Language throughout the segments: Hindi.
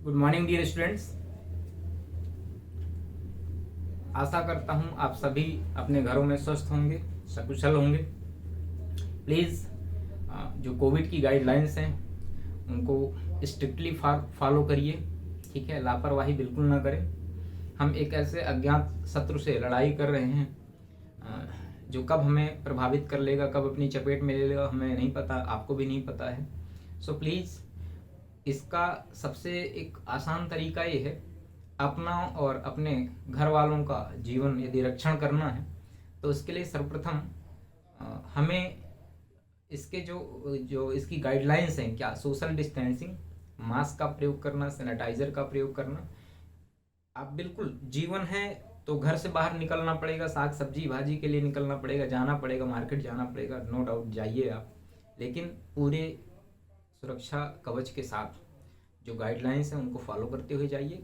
Good morning dear students. आशा करता हूँ आप सभी अपने घरों में स्वस्थ होंगे, सकुशल होंगे। प्लीज़ जो कोविड की गाइडलाइंस हैं उनको स्ट्रिक्टली फॉलो करिए, ठीक है। लापरवाही बिल्कुल ना करें। हम एक ऐसे अज्ञात शत्रु से लड़ाई कर रहे हैं जो कब हमें प्रभावित कर लेगा, कब अपनी चपेट में ले लेगा, हमें नहीं पता, आपको भी नहीं पता है। सो प्लीज़ इसका सबसे एक आसान तरीका ये है, अपना और अपने घर वालों का जीवन यदि रक्षण करना है तो उसके लिए सर्वप्रथम हमें इसके जो जो इसकी गाइडलाइंस हैं, क्या सोशल डिस्टेंसिंग, मास्क का प्रयोग करना, सैनिटाइजर का प्रयोग करना। आप बिल्कुल जीवन है तो घर से बाहर निकलना पड़ेगा, साग सब्जी भाजी के लिए निकलना पड़ेगा, जाना पड़ेगा, मार्केट जाना पड़ेगा, नो डाउट जाइए आप, लेकिन पूरे सुरक्षा कवच के साथ जो गाइडलाइंस हैं उनको फॉलो करते हुए जाइए।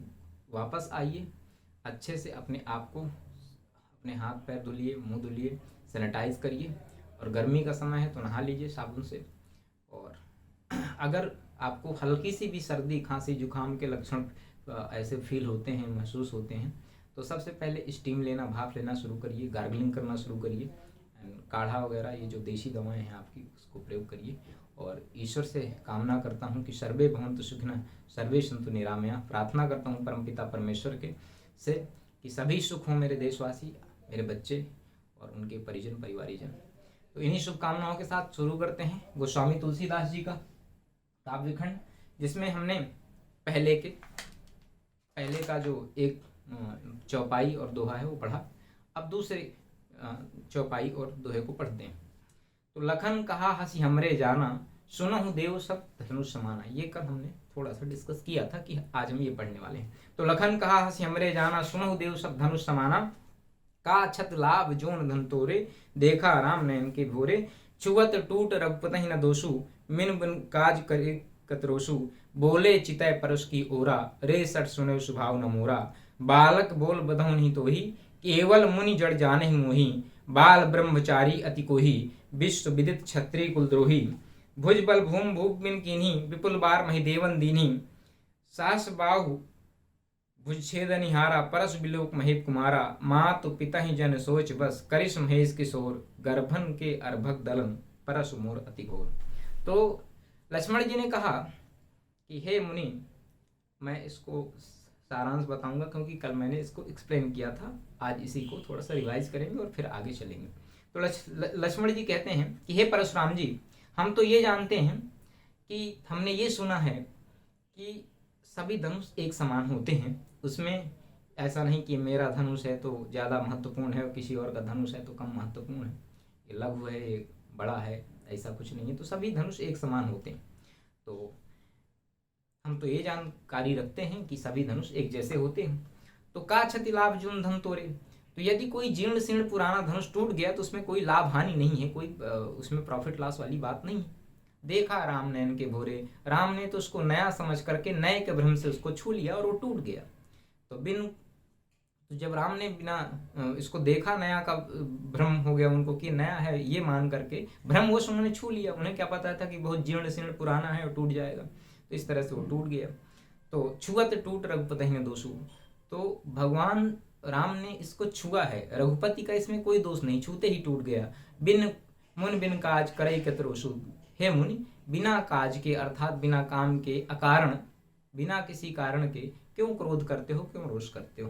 वापस आइए, अच्छे से अपने आप को, अपने हाथ पैर धुलिए, मुंह धुलिए, सैनिटाइज करिए, और गर्मी का समय है तो नहा लीजिए साबुन से। और अगर आपको हल्की सी भी सर्दी खांसी जुकाम के लक्षण ऐसे फील होते हैं, महसूस होते हैं, तो सबसे पहले स्टीम लेना, भाप लेना शुरू करिए, गार्गलिंग करना शुरू करिए, काढ़ा वगैरह ये जो देसी दवाएं हैं आपकी उसको प्रयोग करिए। और ईश्वर से कामना करता हूँ कि सर्वे भवन्तु सुखिनः सर्वे सन्तु निरामया। प्रार्थना करता हूँ परमपिता परमेश्वर के से कि सभी सुख हों मेरे देशवासी, मेरे बच्चे और उनके परिजन परिवारीजन। तो इन्हीं शुभकामनाओं के साथ शुरू करते हैं गोस्वामी तुलसीदास जी का काव्यखंड, जिसमें हमने पहले का जो एक चौपाई और दोहा है वो पढ़ा। अब दूसरे चौपाई और दोहे को पढ़ते हैं। तो लखन कहा हंसी हमरे जाना, सुनहु देव सब धनुष समाना। ये कल हमने थोड़ा सा डिस्कस किया था कि आज हम ये पढ़ने वाले हैं। तो लखन कहा हंसी हमरे जाना, सुनहु देव सब धनुष समाना, का छत लाभ जोन धन तोरे, देखा राम नयन के भोरे, छुअत टूट रघुपति न दोषु, मिन बिन काज करे कतरोसु, बोले चितय परस की ओरा, रे सट सुने सुभाव न मोरा, बालक बोल बधौ नहीं तोही, केवल मुनि जड़ जाने मोही, बाल ब्रह्मचारी अति कोही, विश्व विदित क्षत्रिय कुलद्रोही, भुज बल भूम भूप बिन कीन्ही, विपुल बार महिदेवन दीन्ही, सास बाहु भुज छेद निहारा, परस बिलोक महेप कुमारा, मातु पिता ही जन सोच बस, करिस महेश किशोर, गर्भन के अर्भक दलन, परस मोर अति घोर। तो लक्ष्मण जी ने कहा कि हे मुनि, मैं इसको सारांश बताऊंगा क्योंकि कल मैंने इसको एक्सप्लेन किया था, आज इसी को थोड़ा सा रिवाइज करेंगे और फिर आगे चलेंगे। तो लक्ष्मण जी कहते हैं कि हे परशुराम जी, हम तो ये जानते हैं कि हमने ये सुना है कि सभी धनुष एक समान होते हैं, उसमें ऐसा नहीं कि मेरा धनुष है तो ज़्यादा महत्वपूर्ण है और किसी और का धनुष है तो कम महत्वपूर्ण है, ये लघु है ये बड़ा है, ऐसा कुछ नहीं है। तो सभी धनुष एक समान होते हैं। तो हम तो ये जानकारी रखते हैं कि सभी धनुष एक जैसे होते हैं। तो का क्षति लाभ जून धन तोरे, तो यदि कोई जीर्ण शीर्ण पुराना धनुष टूट गया तो उसमें कोई लाभ हानि नहीं है, कोई उसमें प्रॉफिट लॉस वाली बात नहीं है। देखा राम नयन के भोरे, राम ने तो उसको नया समझ करके नए के भ्रम से उसको छू लिया और वो टूट गया। तो जब राम ने बिना इसको देखा, नया का भ्रम हो गया उनको कि नया है, ये मान करके भ्रमवश उन्होंने छू लिया। उन्हें क्या पता था कि बहुत जीर्ण शीर्ण पुराना है और टूट जाएगा, तो इस तरह से वो टूट गया। तो छुअत टूट रघुपति न दोषु, तो भगवान राम ने इसको छुआ है, रघुपति का इसमें कोई दोष नहीं, छूते ही टूट गया। बिन मुन बिन काज करे कतरोसु, हे मुनि, बिना काज के अर्थात बिना काम के, अकारण बिना किसी कारण के क्यों क्रोध करते हो, क्यों रोष करते हो।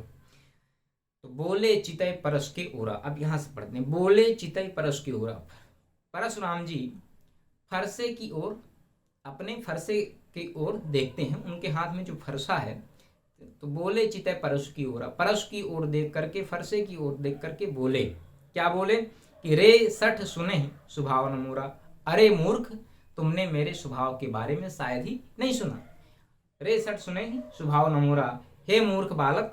तो बोले चितय परस के ओरा, अब यहां से पढ़ते हैं। बोले चितय परस के ओरा, परशुराम जी फरसे की ओर, अपने फरसे की ओर देखते हैं, उनके हाथ में जो फरसा है। तो बोले चितय परस की ओर, परस की ओर देख करके, फरसे की ओर देख करके बोले, क्या बोले कि रे सठ सुने स्वभाव न मोरा, अरे मूर्ख, तुमने मेरे स्वभाव के बारे में शायद ही नहीं सुना। रे सठ सुने स्वभाव न मोरा, हे मूर्ख बालक,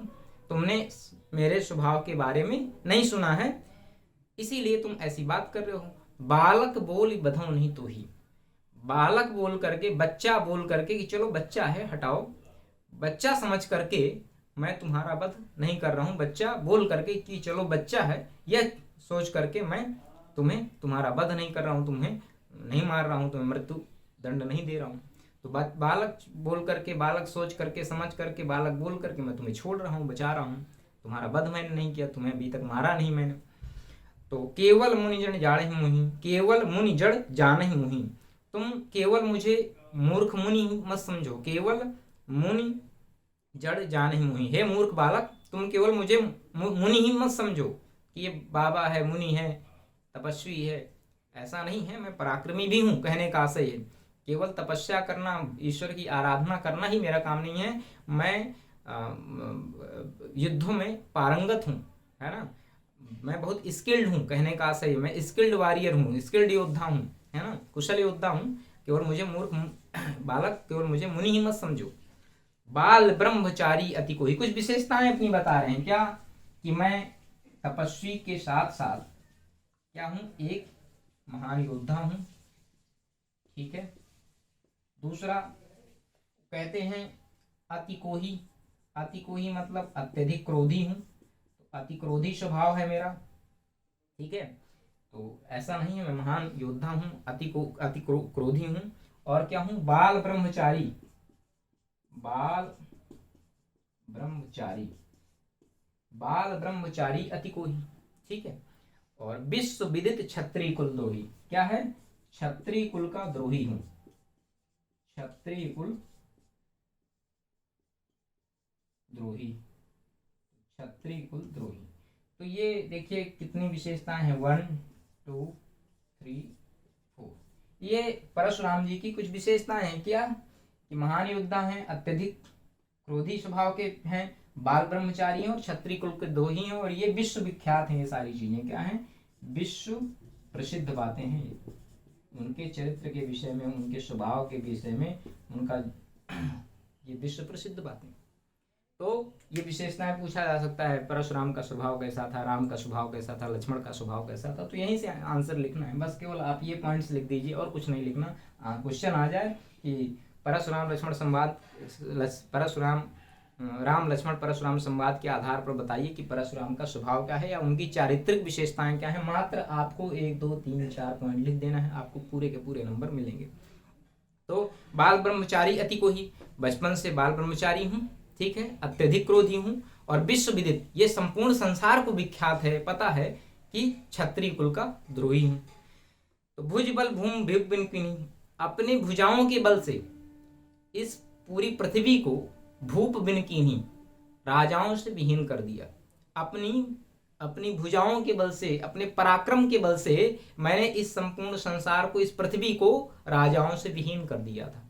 तुमने मेरे स्वभाव के बारे में नहीं सुना है, इसीलिए तुम ऐसी बात कर रहे हो। बालक बोल बधौ नहीं तो ही, बालक बोल करके, बच्चा बोल करके कि चलो बच्चा है हटाओ, बच्चा समझ करके मैं तुम्हारा वध नहीं कर रहा हूं। बच्चा बोल करके कि चलो बच्चा है, यह सोच करके मैं तुम्हें तुम्हारा वध नहीं कर रहा हूं, तुम्हें नहीं मार रहा हूं, तुम्हें मृत्यु दंड नहीं दे रहा हूं। तो बालक बोल करके, बालक सोच करके, समझ करके, बालक बोल करके मैं तुम्हें छोड़ रहा हूँ, बचा रहा हूँ। तुम्हारा वध मैंने नहीं किया, तुम्हें अभी तक मारा नहीं मैंने। तो केवल मुनि जन जाने मुहि, केवल मुनि जड़ जाने मुहि। तुम केवल मुझे मूर्ख मुनि मत समझो, केवल मुनि जड़ जाने मुहि। हे मूर्ख बालक, तुम केवल मुझे मुनि ही मत समझो कि ये बाबा है, मुनि है, तपस्वी है। ऐसा नहीं है, मैं पराक्रमी भी हूँ, कहने का आशय है। केवल तपस्या करना, ईश्वर की आराधना करना ही मेरा काम नहीं है। मैं युद्धों में पारंगत हूँ, है ना। मैं बहुत स्किल्ड हूँ, कहने का आशय है। मैं स्किल्ड वॉरियर हूँ, स्किल्ड योद्धा हूँ, है ना, कुशल योद्धा हूँ। केवल मुझे मूर्ख बालक, केवल मुझे मुनि ही मत समझो। बाल ब्रह्मचारी अति कोई, कुछ विशेषताएं अपनी बता रहे हैं क्या, कि मैं तपस्वी के साथ साथ क्या हूं, एक महान योद्धा हूं, ठीक है। दूसरा कहते हैं अति कोही, अति कोही मतलब अत्यधिक क्रोधी हूं, तो अति क्रोधी स्वभाव है मेरा, ठीक है। तो ऐसा नहीं है, मैं महान योद्धा हूं, अति क्रोधी हूं। और क्या हूं, बाल ब्रह्मचारी, बाल ब्रह्मचारी, बाल ब्रह्मचारी अति कोही, ठीक है। और विश्व विदित क्षत्रिय कुल द्रोही, क्या है, क्षत्रिय कुल का द्रोही हूं, क्षत्रिय कुल द्रोही, क्षत्रिय कुल द्रोही। तो ये देखिए कितनी विशेषताएं हैं, 1 2 3 4। ये परशुराम जी की कुछ विशेषताएं हैं क्या, कि महान योद्धा हैं, अत्यधिक क्रोधी स्वभाव के हैं, बाल ब्रह्मचारी हैं और क्षत्रिय कुल के द्रोही हैं। और ये विश्व विख्यात हैं, ये सारी चीजें क्या हैं, विश्व प्रसिद्ध बातें हैं। उनके चरित्र के विषय में, उनके स्वभाव के विषय में, उनका ये विश्व प्रसिद्ध बातें। तो ये विशेषताएं पूछा जा सकता है, परशुराम का स्वभाव कैसा था, राम का स्वभाव कैसा था, लक्ष्मण का स्वभाव कैसा था। तो यहीं से आंसर लिखना है, बस केवल आप ये पॉइंट्स लिख दीजिए और कुछ नहीं लिखना। क्वेश्चन आ जाए कि परशुराम लक्ष्मण संवाद, परशुराम राम लक्ष्मण परशुराम संवाद के आधार पर बताइए कि परशुराम का स्वभाव क्या है या उनकी चारित्रिक विशेषताएं क्या है। मात्र आपको 1 2 3 4 पॉइंट लिख देना है, आपको पूरे के पूरे नंबर मिलेंगे। तो बाल ब्रह्मचारी अति कोही, बचपन से बाल ब्रह्मचारी हूँ, ठीक है, अत्यधिक क्रोधी हूँ। और विश्व विदित, ये संपूर्ण संसार को विख्यात है, पता है कि क्षत्रिय कुल का द्रोही हूँ। तो भुज बल भूम भिपिनी, अपने भुजाओं के बल से इस पूरी पृथ्वी को भूप बिनकीनी, राजाओं से विहीन कर दिया। अपनी भुजाओं के बल से, अपने पराक्रम के बल से मैंने इस संपूर्ण संसार को, इस पृथ्वी को राजाओं से विहीन कर दिया था।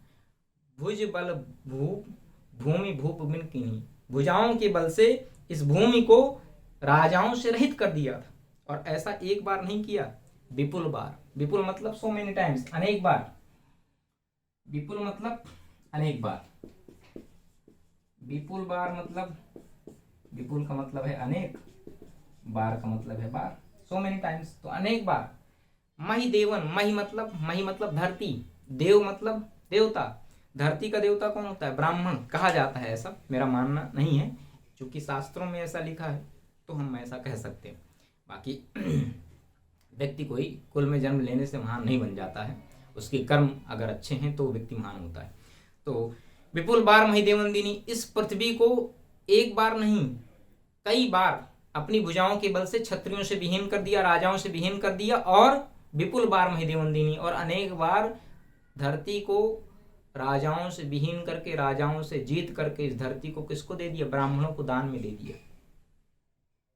भुज बल भूप, भूमि भूप बिनकीनी, भुजाओं के बल से इस भूमि को राजाओं से रहित कर दिया था। और ऐसा एक बार नहीं किया, विपुल बार। विपुल मतलब सो मेनी टाइम्स, अनेक बार। विपुल मतलब अनेक बार, विपुल बार मतलब, विपुल का मतलब है अनेक, बार का मतलब है बार, सो मेनी टाइम्स, तो अनेक बार। मही देवन, मही मतलब धरती, देव मतलब देवता। धरती का देवता कौन होता है, ब्राह्मण कहा जाता है, ऐसा मेरा मानना नहीं है, क्योंकि शास्त्रों में ऐसा लिखा है तो हम ऐसा कह सकते हैं। बाकी व्यक्ति कोई कुल में जन्म लेने से महान नहीं बन जाता है, उसके कर्म अगर अच्छे हैं तो व्यक्ति महान होता है। तो विपुल बार मही देवनदिनी, इस पृथ्वी को एक बार नहीं कई बार अपनी भुजाओं के बल से क्षत्रियों से विहीन कर दिया, राजाओं से विहीन कर दिया। और विपुल बार मही देवनदिनी, और अनेक बार धरती को राजाओं से विहीन करके, राजाओं से जीत करके इस धरती को किसको दे दिया, ब्राह्मणों को दान में दे दिया,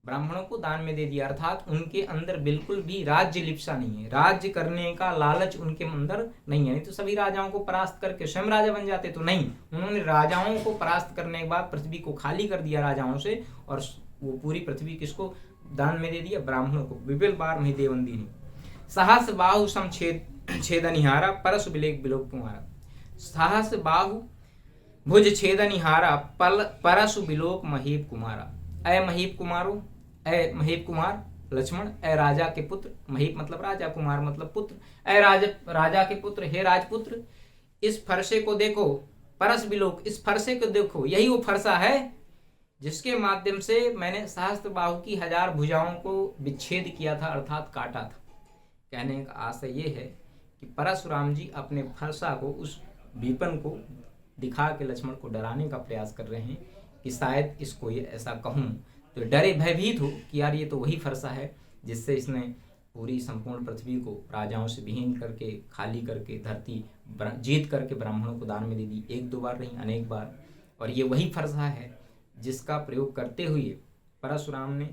ब्राह्मणों को दान में दे दिया। अर्थात उनके अंदर बिल्कुल भी राज्य लिप्सा नहीं है, राज्य करने का लालच उनके अंदर नहीं है। नहीं तो सभी राजाओं को परास्त करके स्वयं राजा बन जाते, तो नहीं, उन्होंने राजाओं को परास्त करने के बाद पृथ्वी को खाली कर दिया राजाओं से, और वो पूरी पृथ्वी किसको दान में दे दिया, ब्राह्मणों को। विपुल बार मही देवनदिनी, सहस बाहु सम छेदनिहारा, परसु बिलेक बिलोक कुमारा। सहस बाहु भुज छेदनिहारा, परसु बिलोक महीप कुमारा। अय महीप कुमारो, अय महीप कुमार लक्ष्मण, अय राजा के पुत्र, महीप मतलब राजा, कुमार मतलब पुत्र, अय राजा के पुत्र, हे राजपुत्र, इस फरसे को देखो, परस बिलोक, इस फरसे को देखो, यही वो फरसा है जिसके माध्यम से मैंने सहस्त्र बाहु की 1000 भुजाओं को विच्छेद किया था, अर्थात काटा था। कहने का आशय ये है कि परशुराम जी अपने फरसा को, उस विपन को दिखा के लक्ष्मण को डराने का प्रयास कर रहे हैं कि शायद इसको ये ऐसा कहूँ तो डरे भयभीत हो कि यार ये तो वही फरसा है जिससे इसने पूरी संपूर्ण पृथ्वी को राजाओं से विहीन करके, खाली करके, धरती जीत करके ब्राह्मणों को दान में दे दी, एक दो बार नहीं अनेक बार। और ये वही फरसा है जिसका प्रयोग करते हुए परशुराम ने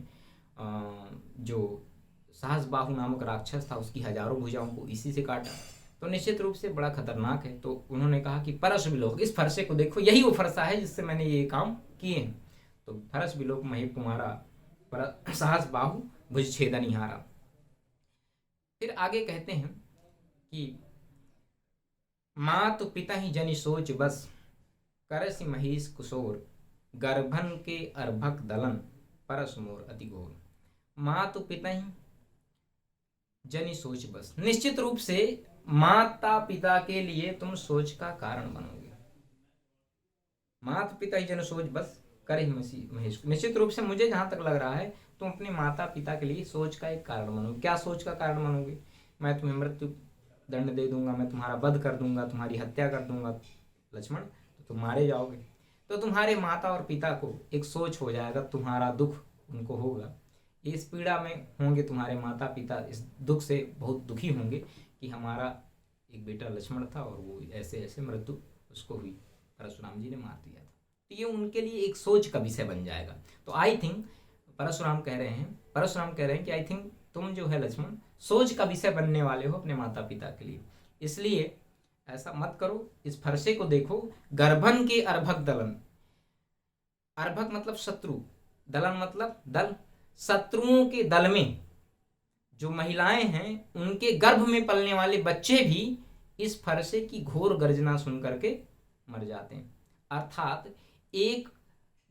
जो सहस्रबाहु नामक राक्षस था उसकी हजारों भुजाओं को इसी से काटा। तो निश्चित रूप से बड़ा खतरनाक है। तो उन्होंने कहा कि परश विलोक, इस फरसे को देखो, यही वो फरसा है जिससे मैंने ये काम किए हैं। तो फरस विलोक मही तुम्हारा सहस्रबाहु भुज छेदनिहारा। फिर आगे कहते हैं कि मातु पिता ही जनि सोच बस, करसि महीश कुशोर, गर्भन के अर्भक दलन, परस मोर अति घोर। मातु पिता ही जनि सोच बस, निश्चित रूप से माता पिता के लिए तुम सोच का कारण बनोगे। माता पिता ही जन सोच बस करे महेश। निश्चित रूप से मुझे जहां तक लग रहा है तुम अपने माता पिता के लिए सोच का एक कारण बनोगे। क्या सोच का कारण बनोगे? मैं तुम्हें मृत्यु दंड दे दूंगा, मैं तुम्हारा वध कर दूंगा, तुम्हारी हत्या कर दूंगा लक्ष्मण, तो तुम मारे जाओगे। तो तुम्हारे माता और पिता को एक सोच हो जाएगा, तुम्हारा दुख उनको होगा, इस पीड़ा में होंगे तुम्हारे माता पिता, इस दुख से बहुत दुखी होंगे कि हमारा एक बेटा लक्ष्मण था और वो ऐसे ऐसे मृत्यु उसको हुई, परशुराम जी ने मार दिया था। तो ये उनके लिए एक सोच का विषय बन जाएगा। तो आई थिंक परशुराम कह रहे हैं कि आई थिंक तुम जो है लक्ष्मण सोच का विषय बनने वाले हो अपने माता पिता के लिए, इसलिए ऐसा मत करो। इस फरसे को देखो, गर्भन के अर्भक दलन, अर्भक मतलब शत्रु, दलन मतलब दल, शत्रुओं के दल में जो महिलाएं हैं उनके गर्भ में पलने वाले बच्चे भी इस फरसे की घोर गर्जना सुन करके मर जाते हैं। अर्थात एक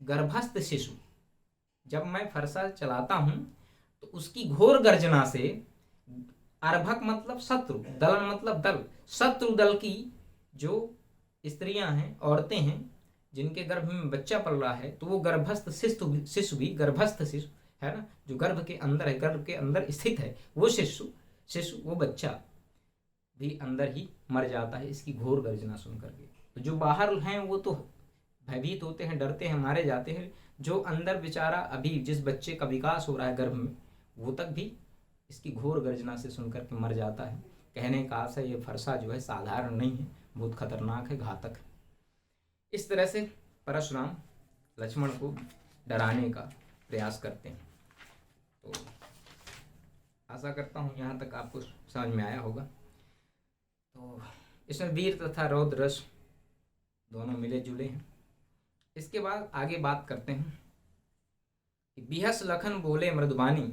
गर्भस्थ शिशु, जब मैं फरसा चलाता हूं तो उसकी घोर गर्जना से, अर्भक मतलब शत्रु, दलन मतलब दल, शत्रु दल की जो स्त्रियां हैं, औरतें हैं जिनके गर्भ में बच्चा पल रहा है, तो वो गर्भस्थ शिशु भी गर्भस्थ शिशु है ना, जो गर्भ के अंदर है, गर्भ के अंदर स्थित है, वो शिशु वो बच्चा भी अंदर ही मर जाता है इसकी घोर गर्जना सुन करके। तो जो बाहर हैं वो तो भयभीत होते हैं, डरते हैं, मारे जाते हैं। जो अंदर बेचारा अभी जिस बच्चे का विकास हो रहा है गर्भ में, वो तक भी इसकी घोर गर्जना से सुन करके मर जाता है। कहने का आशा ये फरसा जो है साधारण नहीं है, बहुत खतरनाक है, घातक है। इस तरह से परशुराम लक्ष्मण को डराने का प्रयास करते हैं। तो आशा करता हूँ यहाँ तक आपको समझ में आया होगा। तो इसमें वीर तथा रौद्र रस दोनों मिले जुले हैं। इसके बाद आगे बात करते हैं कि बिहस लखन बोले मृदुबानी,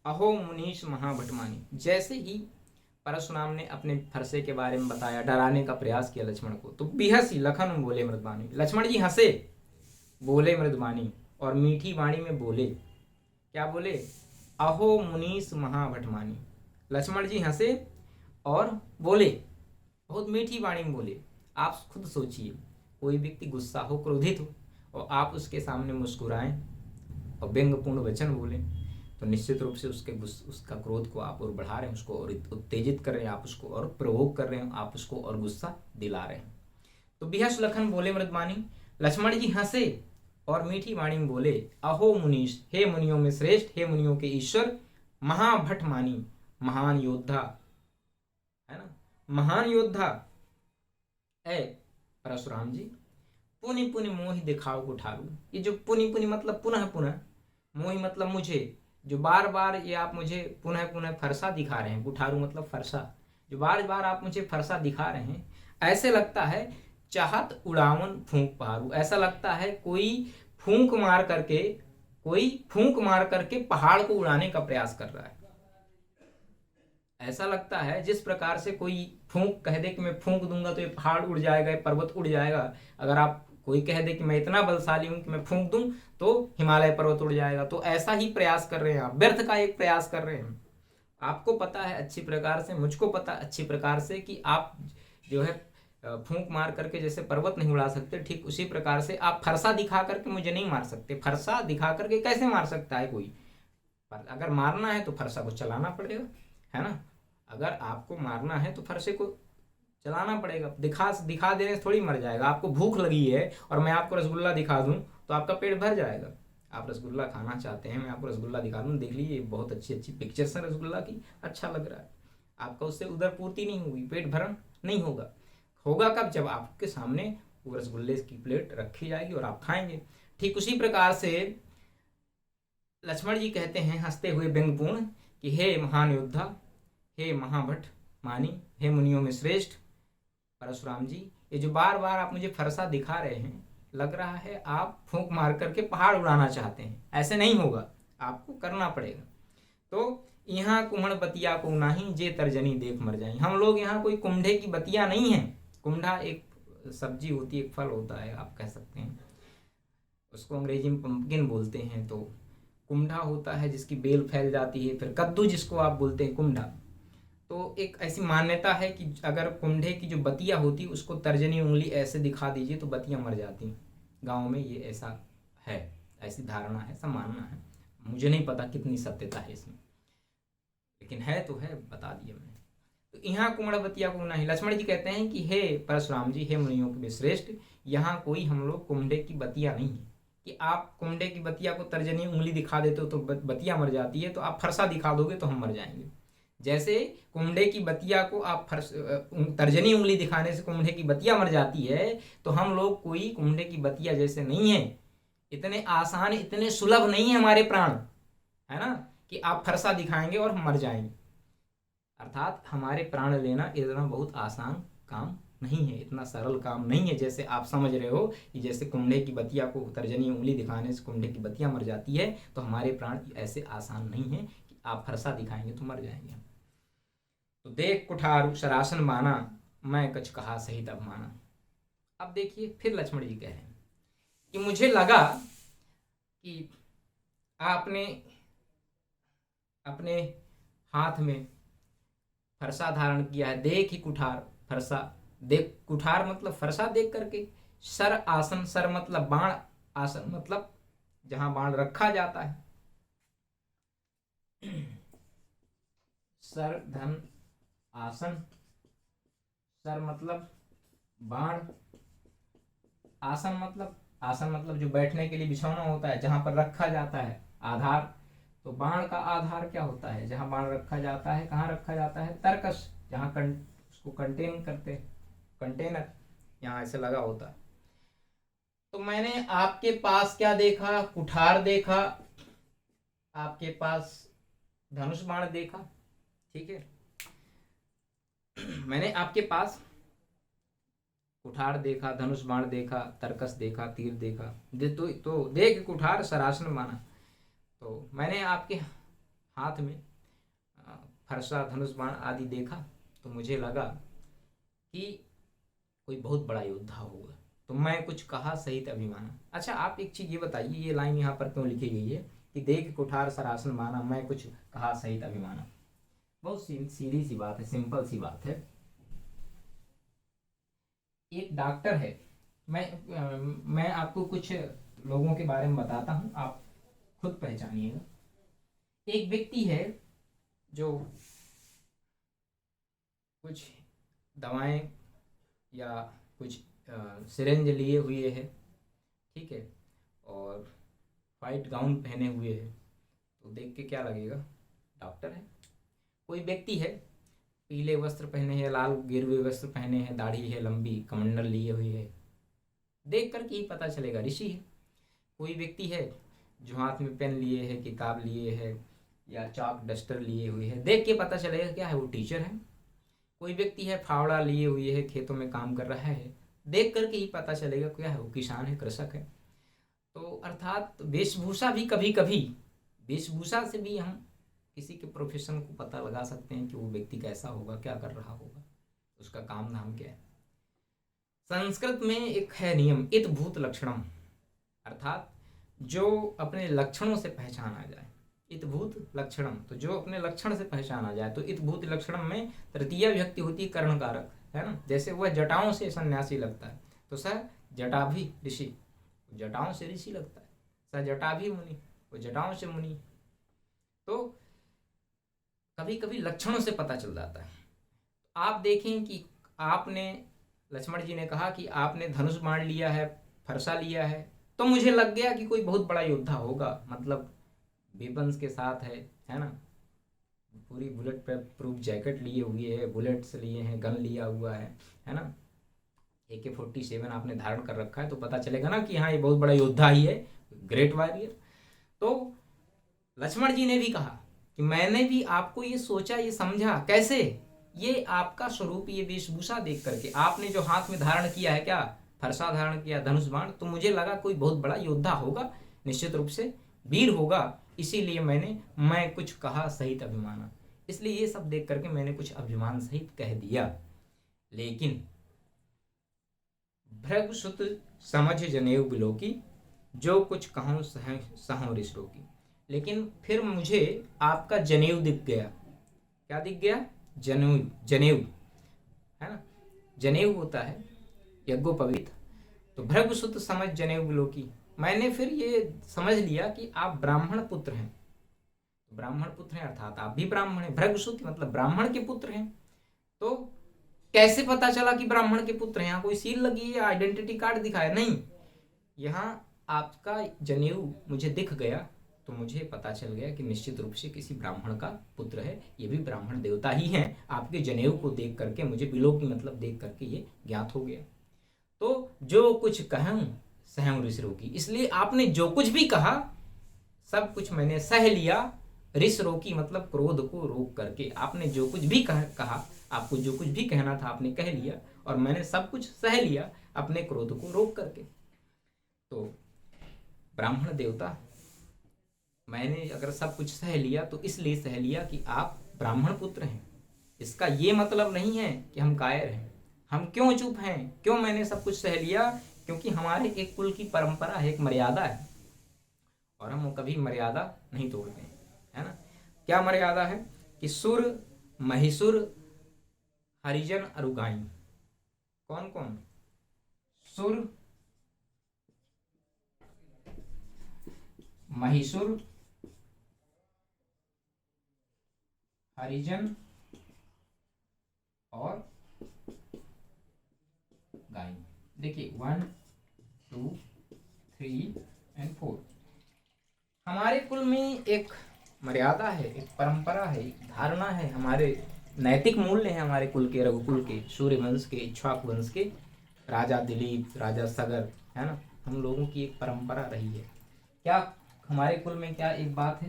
अहो मुनीश महाभटमानी। जैसे ही परशुराम ने अपने फरसे के बारे में बताया, डराने का प्रयास किया लक्ष्मण को, तो बिहस लखन बोले मृदुबानी, लक्ष्मण जी हंसे, बोले मृदुबानी, और मीठी वाणी में बोले। क्या बोले? अहो मुनीश महाभटमानी। लक्ष्मण जी हंसे और बोले, बहुत मीठी वाणी में बोले। आप खुद सोचिए, कोई व्यक्ति गुस्सा हो, क्रोधित हो, और आप उसके सामने मुस्कुराएं और व्यंग्यपूर्ण वचन बोलें, तो निश्चित रूप से उसका क्रोध को आप और बढ़ा रहे हैं, उसको और उत्तेजित कर रहे हैं, आप उसको और प्रोवोक कर रहे हैं, आप उसको और गुस्सा दिला रहे हैं। तो बिहस लखन बोले मृदुबानी, लक्ष्मण जी हंसे और मीठी वाणी में बोले, अहो मुनीश, हे मुनियों में श्रेष्ठ, हे मुनियों के ईश्वर, महाभटमानी, महान योद्धा, है ना, महान योद्धा है परशुराम जी, पुनि पुनि मोहि दिखाओ कुठारू। ये जो पुनि पुनि मतलब पुनः पुनः, मोहि मतलब मुझे, जो बार बार ये आप मुझे पुनः पुनः फरसा दिखा रहे हैं, कुठारू मतलब फरसा, जो बार बार आप मुझे फरसा दिखा रहे हैं, ऐसे लगता है चाहत उड़ावन फूंक पहाड़ू। ऐसा लगता है कोई फूंक मार करके पहाड़ को उड़ाने का प्रयास कर रहा है। ऐसा लगता है जिस प्रकार से कोई फूंक कह दे कि मैं फूंक दूंगा तो ये पहाड़ उड़ जाएगा, ये पर्वत उड़ जाएगा। अगर आप कोई कह दे कि मैं इतना बलशाली हूं कि मैं फूंक दूं तो हिमालय पर्वत उड़ जाएगा, तो ऐसा ही प्रयास कर रहे हैं आप, व्यर्थ का एक प्रयास कर रहे हैं। आपको पता है अच्छी प्रकार से, मुझको पता अच्छी प्रकार से कि आप जो है फूंक मार करके जैसे पर्वत नहीं उड़ा सकते, ठीक उसी प्रकार से आप फरसा दिखा करके मुझे नहीं मार सकते। फरसा दिखा करके कैसे मार सकता है कोई? पर अगर मारना है तो फरसा को चलाना पड़ेगा, है ना। अगर आपको मारना है तो फरसे को चलाना पड़ेगा। दिखा देने से थोड़ी मर जाएगा। आपको भूख लगी है और मैं आपको रसगुल्ला दिखा दूं तो आपका पेट भर जाएगा। आप रसगुल्ला खाना चाहते हैं, मैं आपको रसगुल्ला दिखा दूं, देख लीजिए बहुत अच्छी अच्छी पिक्चर्स हैं रसगुल्ला की, अच्छा लग रहा है, आपका उससे उधर पूर्ति नहीं होगी, पेट भरण नहीं होगा। होगा कब? जब आपके सामने वो रसगुल्ले की प्लेट रखी जाएगी और आप खाएंगे। ठीक उसी प्रकार से लक्ष्मण जी कहते हैं हंसते हुए व्यंग्यपूर्ण कि हे महान योद्धा, हे महाभट मानी, हे मुनियों में श्रेष्ठ परशुराम जी, ये जो बार बार आप मुझे फरसा दिखा रहे हैं, लग रहा है आप फूंक मार करके पहाड़ उड़ाना चाहते हैं। ऐसे नहीं होगा, आपको करना पड़ेगा। तो यहाँ कुम्हड़ बतिया को नाही, जे तर्जनी देख मर जाए। हम लोग यहाँ कोई कुंढे की बतिया नहीं है। कुंढा एक सब्जी होती है, एक फल होता है, आप कह सकते हैं उसको अंग्रेजी में पंपकिन बोलते हैं। तो कुंढा होता है जिसकी बेल फैल जाती है, फिर कद्दू जिसको आप बोलते हैं कुंढा। तो एक ऐसी मान्यता है कि अगर कुंढे की जो बतिया होती है उसको तर्जनी उंगली ऐसे दिखा दीजिए तो बतियां मर जाती। गांव में ये ऐसा है, ऐसी धारणा है, ऐसा मानना है। मुझे नहीं पता कितनी सत्यता है इसमें, लेकिन है तो है, बता दिया मैंने। तो यहाँ कुम्हड़ बतिया को नहीं, लक्ष्मण जी कहते हैं कि हे परशुराम जी, हे मुनियों के श्रेष्ठ, यहाँ कोई हम लोग कुंडे की बतिया नहीं है कि आप कुंडे की बतिया को तर्जनी उंगली दिखा देते हो तो बतिया मर जाती है, तो आप फरसा दिखा दोगे तो हम मर जाएंगे। जैसे कुंडे की बतिया को आप तर्जनी उंगली दिखाने से कुंडे की बतिया मर जाती है, तो हम लोग कोई कुंडे की बतिया जैसे नहीं है। इतने आसान, इतने सुलभ नहीं है हमारे प्राण, है ना, कि आप फरसा दिखाएंगे और हम मर जाएंगे। अर्थात हमारे प्राण लेना इतना बहुत आसान काम नहीं है, इतना सरल काम नहीं है जैसे आप समझ रहे हो कि जैसे कुंडे की बतिया को तर्जनी उंगली दिखाने से कुंडे की बतिया मर जाती है, तो हमारे प्राण ऐसे आसान नहीं है कि आप फरसा दिखाएंगे तो मर जाएंगे। तो देख कुठार सरासन माना, मैं कछ कहा सहित अब माना। अब देखिए फिर लक्ष्मण जी कह रहे हैं कि मुझे लगा कि आपने अपने हाथ में फरसा धारण किया है। देख ही कुठार, फरसा देख, कुठार मतलब फरसा देख करके। सर आसन, सर मतलब बाण, आसन मतलब जहां बाण रखा जाता है। सर धन आसन, सर मतलब बाण, आसन मतलब जो बैठने के लिए बिछौना होता है, जहां पर रखा जाता है आधार। तो बाण का आधार क्या होता है? जहां बाण रखा जाता है, कहाँ रखा जाता है? तरकस, जहां उसको कंटेन करते, कंटेनर यहाँ ऐसे लगा होता है। तो मैंने आपके पास क्या देखा? कुठार देखा, आपके पास धनुष बाण देखा, ठीक है। मैंने आपके पास कुठार देखा, धनुष बाण देखा, तरकस देखा, तीर देखा। तो देख कुठार सरासन माना। तो मैंने आपके हाथ में फरसा, धनुष बाण आदि देखा, तो मुझे लगा कि कोई बहुत बड़ा योद्धा होगा, तो मैं कुछ कहा सहित अभिमाना। अच्छा, आप एक चीज ये बताइए, ये लाइन यहाँ पर क्यों लिखी गई है कि देख कुठार सरासन माना, मैं कुछ कहा सहित अभिमाना? बहुत सीधी सी बात है, सिंपल सी बात है। एक डॉक्टर है, मैं आपको कुछ लोगों के बारे में बताता हूं, आप खुद पहचानिएगा। एक व्यक्ति है जो कुछ दवाएं या कुछ सिरेंज लिए हुए है, ठीक है, और वाइट गाउन पहने हुए है, तो देख के क्या लगेगा? डॉक्टर है। कोई व्यक्ति है, पीले वस्त्र पहने हैं, लाल गिरवे वस्त्र पहने हैं, दाढ़ी है लंबी, कमंडल लिए हुई है, देख करके ही पता चलेगा ऋषि है। कोई व्यक्ति है जो हाथ में पेन लिए है, किताब लिए है, या चाक डस्टर लिए हुए है, देख के पता चलेगा क्या है, वो टीचर है। कोई व्यक्ति है फावड़ा लिए हुए है, खेतों में काम कर रहा है, देख करके ही पता चलेगा क्या है, वो किसान है, कृषक है। तो अर्थात वेशभूषा भी, कभी कभी वेशभूषा से भी हम किसी के प्रोफेशन को पता लगा सकते हैं कि वो व्यक्ति कैसा होगा, क्या कर रहा होगा, उसका काम धाम क्या है। संस्कृत में एक है नियम, इत भूत लक्षणम, अर्थात जो अपने लक्षणों से पहचाना जाए। इत भूत लक्षणम, तो जो अपने लक्षण से पहचाना जाए। तो इत भूत लक्षणम में तृतीय विभक्ति होती है कर्णकारक, है ना। जैसे वह जटाओं से सन्यासी लगता है, तो स जटाभी ऋषि, जटाओं से ऋषि लगता है। स जटाभी मुनि, वो जटाओं से मुनि। तो कभी कभी लक्षणों से पता चल जाता है। आप देखें कि आपने, लक्ष्मण जी ने कहा कि आपने धनुष बाण लिया है, फरसा लिया है, तो मुझे लग गया कि कोई बहुत बड़ा योद्धा होगा, मतलब वेपन्स के साथ है ना, पूरी बुलेट प्रूफ जैकेट लिए हुए है, बुलेट्स लिए हैं, गन लिया हुआ है ना, AK-47 आपने धारण कर रखा है, तो पता चलेगा ना कि हाँ ये बहुत बड़ा योद्धा ही है, ग्रेट वॉरियर। तो लक्ष्मण जी ने भी कहा कि मैंने भी आपको ये सोचा, ये समझा, कैसे, ये आपका स्वरूप, ये वेशभूषा देख करके, आपने जो हाथ में धारण किया है, क्या फरसा धारण किया, धनुष बाण, तो मुझे लगा कोई बहुत बड़ा योद्धा होगा, निश्चित रूप से वीर होगा, इसीलिए मैं कुछ कहा सहित अभिमाना, इसलिए ये सब देख करके मैंने कुछ अभिमान सहित कह दिया। लेकिन भृगुसुत समझ जनेऊ बिलोकी, जो कुछ कहूँ सहूँ ऋष रोकी। लेकिन फिर मुझे आपका जनेऊ दिख गया। क्या दिख गया? जनेऊ, जनेऊ है ना, जनेऊ होता है यज्ञोपवीत। तो भृगुसुत समझ जनेऊ बिलोकी, मैंने फिर ये समझ लिया कि आप ब्राह्मण पुत्र हैं। ब्राह्मण पुत्र हैं अर्थात आप भी ब्राह्मण हैं, भृगुसुत मतलब ब्राह्मण के पुत्र हैं। तो कैसे पता चला कि ब्राह्मण के पुत्र हैं? यहाँ कोई सील लगी है, आइडेंटिटी कार्ड दिखाया? नहीं, यहाँ आपका जनेऊ मुझे दिख गया, तो मुझे पता चल गया कि निश्चित रूप से किसी ब्राह्मण का पुत्र है, ये भी ब्राह्मण देवता ही हैं। आपके जनेऊ को देख करके मुझे बिलोकी मतलब देख करके ये ज्ञात हो गया। तो जो कुछ कहूँ सहूँ ऋष रोकी, इसलिए आपने जो कुछ भी कहा सब कुछ मैंने सह लिया। ऋष रोकी मतलब क्रोध को रोक करके, आपने जो कुछ भी कहा, आपको जो कुछ भी कहना था आपने कह लिया, और मैंने सब कुछ सह लिया अपने क्रोध को रोक करके। तो ब्राह्मण देवता, मैंने अगर सब कुछ सह लिया तो इसलिए सह लिया कि आप ब्राह्मण पुत्र हैं। इसका ये मतलब नहीं है कि हम कायर हैं। हम क्यों चुप हैं, क्यों मैंने सब कुछ सह लिया? क्योंकि हमारे एक कुल की परंपरा है, एक मर्यादा है, और हम कभी मर्यादा नहीं तोड़ते हैं, है ना। क्या मर्यादा है? कि सुर, महिषुर, हरिजन और गाई। कौन कौन? सुर, महिषुर, हरिजन और गाय। देखिए 1 2 3 और 4 हमारे कुल में एक मर्यादा है, एक परंपरा है, एक धारणा है, हमारे नैतिक मूल्य हैं हमारे कुल के, रघुकुल के, सूर्य वंश के, इक्ष्वाकु वंश के, राजा दिलीप, राजा सगर, है ना। हम लोगों की एक परंपरा रही है। क्या हमारे कुल में क्या एक बात है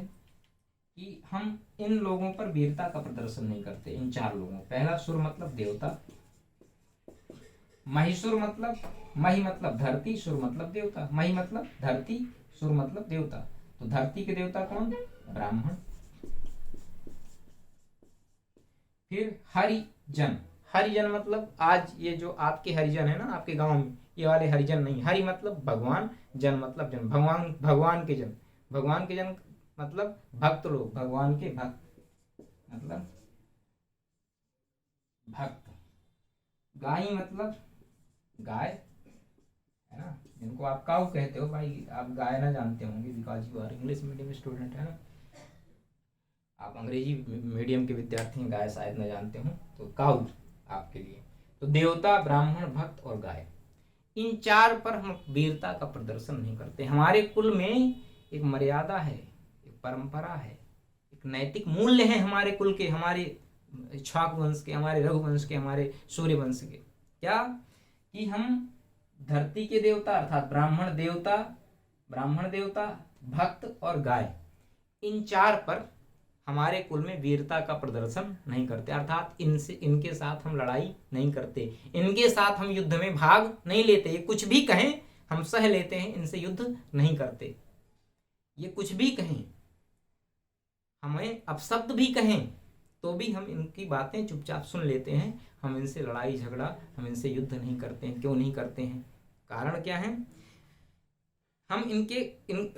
कि हम इन लोगों पर वीरता का प्रदर्शन नहीं करते। इन 4 लोगों, पहला सुर मतलब देवता, महिषुर मतलब, मही मतलब धरती, सुर मतलब देवता, मही मतलब धरती, सुर मतलब देवता। तो धरती के देवता कौन? ब्राह्मण। फिर हरिजन, हरिजन मतलब आज ये जो आपके हरिजन है ना आपके गांव में, ये वाले हरिजन नहीं। हरि मतलब भगवान, जन मतलब जन, भगवान, भगवान के जन, भगवान के जन मतलब भक्त लोग, भगवान के भक्त मतलब भक्त। गाय मतलब गाय, है ना, जिनको आप काऊ कहते हो भाई, आप गाय ना जानते होंगे because you are English medium student, है ना, आप अंग्रेजी मीडियम के विद्यार्थी हैं, गाय शायद न जानते हो, तो काऊ आपके लिए। तो देवता, ब्राह्मण, भक्त और गाय, इन 4 पर हम वीरता का प्रदर्शन नहीं करते। हमारे कुल में एक मर्यादा है, एक परंपरा है, एक नैतिक मूल्य है हमारे कुल के, हमारे इक्ष्वाकु वंश के, हमारे रघुवंश के, हमारे सूर्य वंश के। क्या? कि हम धरती के देवता अर्थात ब्राह्मण देवता, ब्राह्मण देवता, भक्त और गाय, इन 4 पर हमारे कुल में वीरता का प्रदर्शन नहीं करते, अर्थात इनसे, इनके साथ हम लड़ाई नहीं करते, इनके साथ हम युद्ध में भाग नहीं लेते। ये कुछ भी कहें हम सह लेते हैं, इनसे युद्ध नहीं करते। ये कुछ भी कहें, हमें अपशब्द भी कहें तो भी हम इनकी बातें चुपचाप सुन लेते हैं। हम इनसे लड़ाई झगड़ा, हम इनसे युद्ध नहीं करते हैं। क्यों नहीं करते हैं? कारण क्या है? हम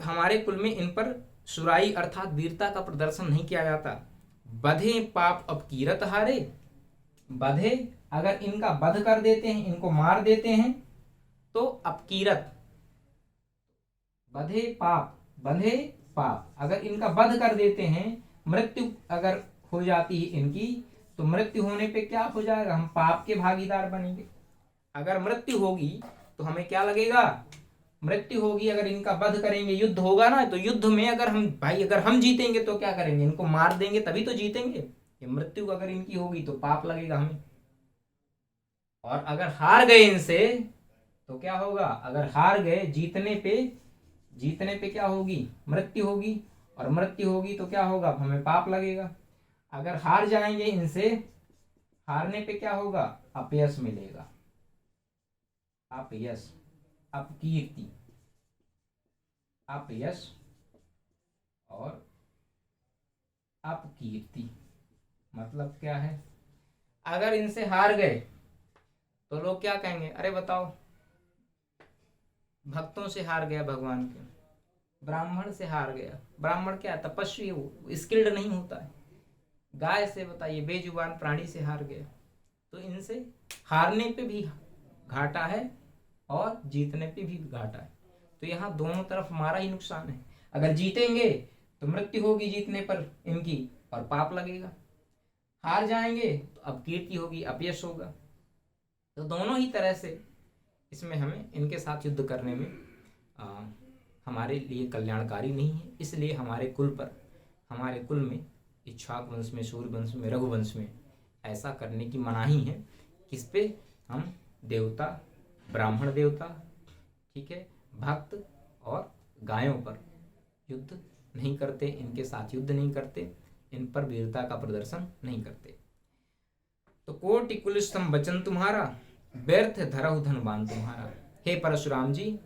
हमारे कुल में इन पर सुराई अर्थात वीरता का प्रदर्शन नहीं किया जाता। बधे पाप अब कीरत हारे, बधे अगर इनका वध कर देते हैं, इनको मार देते हैं, तो अपकीरत, बधे पाप, बंधे पाप, अगर इनका वध कर देते हैं, मृत्यु अगर हो जाती है इनकी, तो मृत्यु होने पे क्या हो जाएगा, हम पाप के भागीदार बनेंगे। अगर मृत्यु होगी तो हमें क्या लगेगा, मृत्यु होगी, अगर इनका वध करेंगे, युद्ध होगा ना, तो युद्ध में अगर हम भाई अगर हम जीतेंगे तो क्या करेंगे, इनको मार देंगे तभी तो जीतेंगे। ये मृत्यु अगर इनकी होगी तो पाप लगेगा हमें। और अगर हार गए इनसे तो क्या होगा, अगर हार गए, जीतने पे क्या होगी, मृत्यु होगी, और मृत्यु होगी तो क्या होगा, हमें पाप लगेगा। अगर हार जाएंगे इनसे, हारने पे क्या होगा, अपयश मिलेगा, अपयश, अपकीर्ति, अपयश और अपकीर्ति। मतलब क्या है, अगर इनसे हार गए तो लोग क्या कहेंगे, अरे बताओ, भक्तों से हार गया भगवान के, ब्राह्मण से हार गया। ब्राह्मण क्या तपस्वी, वो स्किल्ड नहीं होता है। गाय से बताइए, बेजुबान प्राणी से हार गया, तो इनसे हारने पे भी घाटा है और जीतने पे भी घाटा है। तो यहाँ दोनों तरफ हमारा ही नुकसान है। अगर जीतेंगे तो मृत्यु होगी जीतने पर इनकी और पाप लगेगा, हार जाएंगे तो अपकीर्ति होगी, अपयश होगा। तो दोनों ही तरह से इसमें हमें इनके साथ युद्ध करने में हमारे लिए कल्याणकारी नहीं है। इसलिए हमारे कुल में इक्ष्वाक वंश में, सूर्य वंश में, रघुवंश में ऐसा करने की मनाही है। किस पे, हम देवता, ब्राह्मण देवता, ठीक है, भक्त और गायों पर युद्ध नहीं करते, इनके साथ युद्ध नहीं करते, इन पर वीरता का प्रदर्शन नहीं करते। तो कोटि कुलिष्ठम वचन तुम्हारा, व्यर्थ धरहु धनवान तुम्हारा। हे परशुराम जी,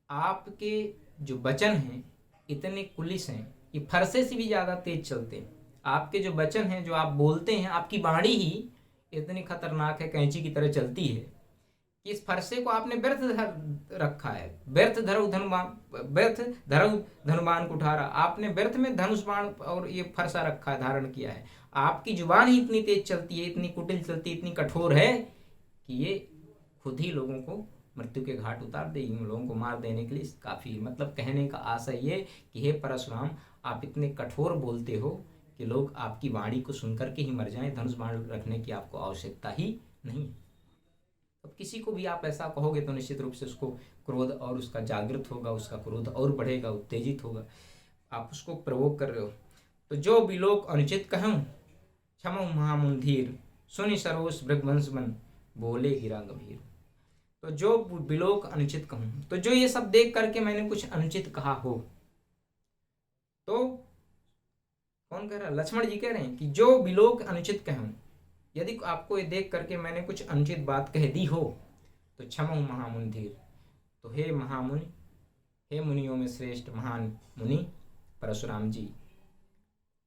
आपके जो वचन हैं इतने कुलिश हैं, ये फरसे से भी ज्यादा तेज चलते हैं। आपके जो वचन हैं, जो आप बोलते हैं, आपकी वाणी ही इतनी खतरनाक है, कैंची की तरह चलती है कि इस फरसे को आपने व्यर्थ रखा है। व्यर्थ धरऊ धनुबान कुठारा, आपने व्यर्थ में धनुष बाण और ये फरसा रखा है, धारण किया है। आपकी जुबान ही इतनी तेज चलती है, इतनी कुटिल चलती है, इतनी कठोर है कि ये खुद ही लोगों को मृत्यु के घाट उतार देगी, लोगों को मार देने के लिए काफी। मतलब कहने का आशय ये कि हे परशुराम, आप इतने कठोर बोलते हो कि लोग आपकी वाणी को सुनकर के ही मर जाएं, धनुष बाण रखने की आपको आवश्यकता ही नहीं है। अब किसी को भी आप ऐसा कहोगे तो निश्चित रूप से उसको क्रोध और उसका जागृत होगा, उसका क्रोध और बढ़ेगा, उत्तेजित होगा, आप उसको प्रवोक कर रहे हो। तो जो बिलोक अनुचित कहूं, क्षमो महामुंधीर, सुनि सरोस भृगवंश मन, बोले गिरा गंभीर। तो जो बिलोक अनुचित कहूं, तो जो ये सब देख करके मैंने कुछ अनुचित कहा हो, तो कौन कह रहा है, लक्ष्मण जी कह रहे हैं कि जो बिलोक अनुचित कहूं, यदि आपको ये देख करके मैंने कुछ अनुचित बात कह दी हो तो क्षमो महामुंधीर। तो हे महामुनि, हे मुनियों में श्रेष्ठ महान मुनि परशुराम जी,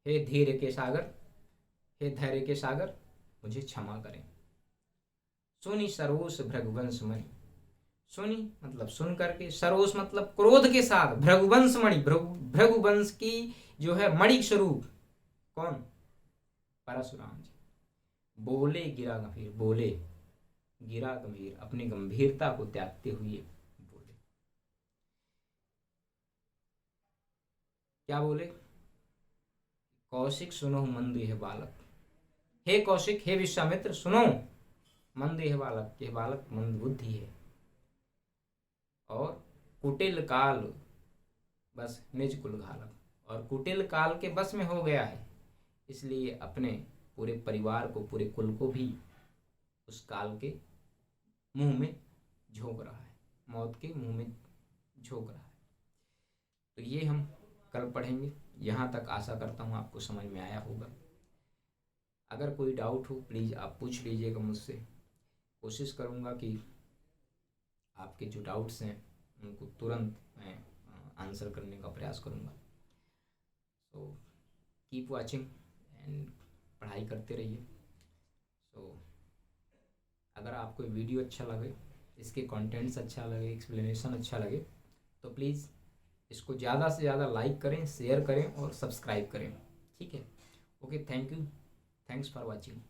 हे धीर्य के सागर, हे धैर्य के सागर, मुझे क्षमा करें। सुनि सरोस भृगुवंश मणि, सुनि मतलब सुन करके, सरोस मतलब क्रोध के साथ, भृगुवंश मणि, भृगुवंश की जो है मणि स्वरूप, कौन, परशुराम जी। बोले गिरा गंभीर, बोले गिरा गंभीर, अपनी गंभीरता को त्यागते हुए बोले। क्या बोले, कौशिक सुनो मंद यह बालक, हे कौशिक, हे विश्वामित्र सुनो, मंद यह बालक, यह बालक मंद बुद्धि है और कुटिल काल बस निज कुल घालक, और कुटिल काल के बस में हो गया है, इसलिए अपने पूरे परिवार को, पूरे कुल को भी उस काल के मुंह में झोंक रहा है, मौत के मुंह में झोंक रहा है। तो ये हम कल पढ़ेंगे। यहाँ तक आशा करता हूँ आपको समझ में आया होगा। अगर कोई डाउट हो प्लीज़ आप पूछ लीजिएगा मुझसे, कोशिश करूँगा कि आपके जो डाउट्स हैं उनको तुरंत मैं आंसर करने का प्रयास करूँगा। सो कीप वॉचिंग एंड पढ़ाई करते रहिए। सो अगर आपको वीडियो अच्छा लगे, इसके कंटेंट्स अच्छा लगे, एक्सप्लेनेशन अच्छा लगे, तो प्लीज़ इसको ज़्यादा से ज़्यादा लाइक करें, शेयर करें और सब्सक्राइब करें। ठीक है, okay, thank you, thanks for watching.